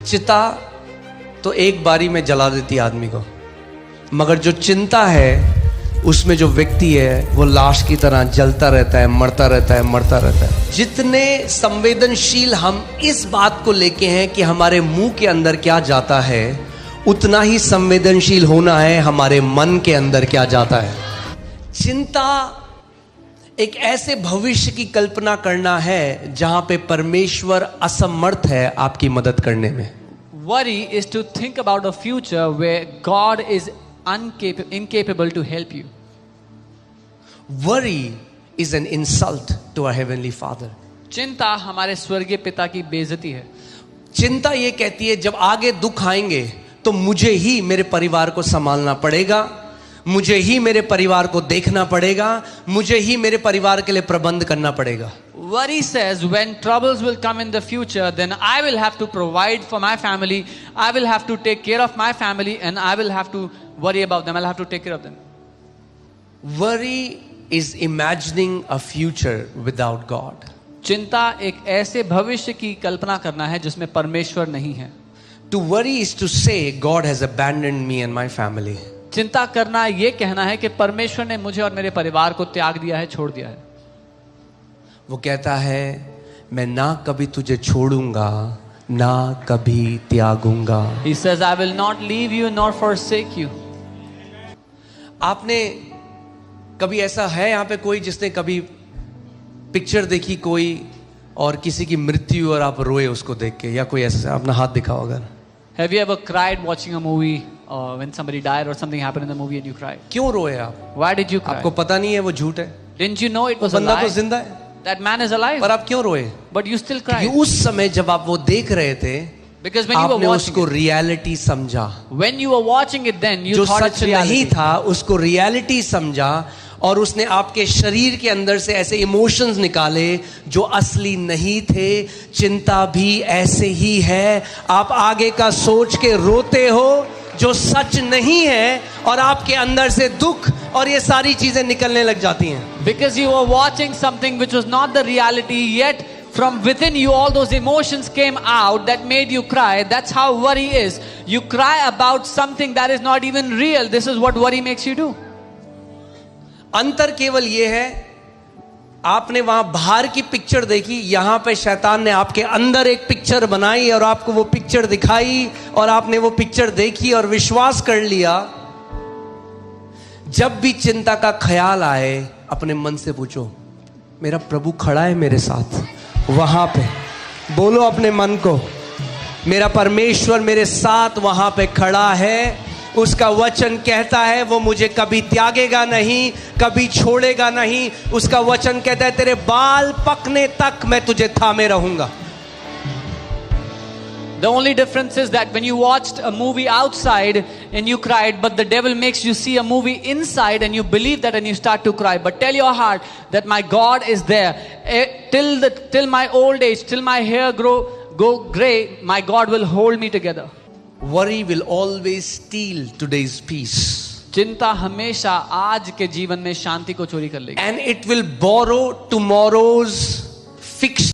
चिता तो एक बारी में जला देती है आदमी को, मगर जो चिंता है उसमें जो व्यक्ति है वो लाश की तरह जलता रहता है, मरता रहता है, मरता रहता है। जितने संवेदनशील हम इस बात को लेके हैं कि हमारे मुंह के अंदर क्या जाता है, उतना ही संवेदनशील होना है हमारे मन के अंदर क्या जाता है। चिंता एक ऐसे भविष्य की कल्पना करना है जहां पे परमेश्वर असमर्थ है आपकी मदद करने में। Worry is to think about a future where God is incapable to help you. Worry is an insult to our heavenly Father. चिंता हमारे स्वर्गीय पिता की बेइज्जती है। चिंता ये कहती है जब आगे दुख आएंगे तो मुझे ही मेरे परिवार को संभालना पड़ेगा, मुझे ही मेरे परिवार को देखना पड़ेगा, मुझे ही मेरे परिवार के लिए प्रबंध करना पड़ेगा। Worry says when troubles will come in the future, then I will have to provide for my family, I will have to take care of my family, and I will have to worry about them, I'll have to take care of them. Worry is imagining a future without God. चिंता एक ऐसे भविष्य की कल्पना करना है जिसमें परमेश्वर नहीं है। To worry is to say God has abandoned me and my family. चिंता करना ये कहना है कि परमेश्वर ने मुझे और मेरे परिवार को त्याग दिया है, छोड़ दिया है। वो कहता है मैं ना कभी तुझे छोड़ूंगा ना कभी त्यागूंगा। He says I will not leave you nor forsake you. आपने कभी ऐसा है यहाँ पे कोई जिसने कभी पिक्चर देखी कोई और किसी की मृत्यु और आप रोए उसको देख के, या कोई ऐसा अपना हाथ दिखाओ अगर। Have you ever cried watching a movie when somebody died or something happened in the movie and you cried? क्यों रोए आप? Why did you cry? आपको पता नहीं है वो झूठ है, Didn't you know it was a बंदा तो lie? जिंदा है, That man is alive. पर आप क्यों रोए? But you still cried. क्योंकि उस समय जब आप वो देख रहे थे Because when you were आपने watching उसको it, रियलिटी समझा। when you were watching it, then you जो thought it's सच नहीं reality. था उसको रियलिटी समझा और उसने आपके शरीर के अंदर से ऐसे इमोशंस निकाले जो असली नहीं थे। चिंता भी ऐसे ही है, आप आगे का सोच के रोते हो जो सच नहीं है और आपके अंदर से दुख और ये सारी चीजें निकलने लग जाती हैं। Because you were watching something which was not the reality, yet from within you all those emotions came out that made you cry. That's how worry is. You cry about something that is not even real. This is what worry makes you do. अंतर केवल ये है, आपने वहां बाहर की picture देखी, यहां पे शैतान ने आपके अंदर एक पिक्चर बनाई और आपको वो पिक्चर दिखाई और आपने वो पिक्चर देखी और विश्वास कर लिया। जब भी चिंता का ख्याल आए अपने मन से पूछो मेरा प्रभु खड़ा है मेरे साथ, वहां पे बोलो अपने मन को मेरा परमेश्वर मेरे साथ वहां पे खड़ा है। उसका वचन कहता है वो मुझे कभी त्यागेगा नहीं, कभी छोड़ेगा नहीं। उसका वचन कहता है तेरे बाल पकने तक मैं तुझे थामे रहूंगा। The only difference is that when you watched a movie outside and you cried, but the devil makes you see a movie inside and you believe that and you start to cry. But tell your heart that my God is there. Till my old age, till my hair go gray, my God will hold me together. Worry will always steal today's peace. चिंता हमेशा आज के जीवन में शांति को चोरी कर लेगी। And it will borrow tomorrow's fixed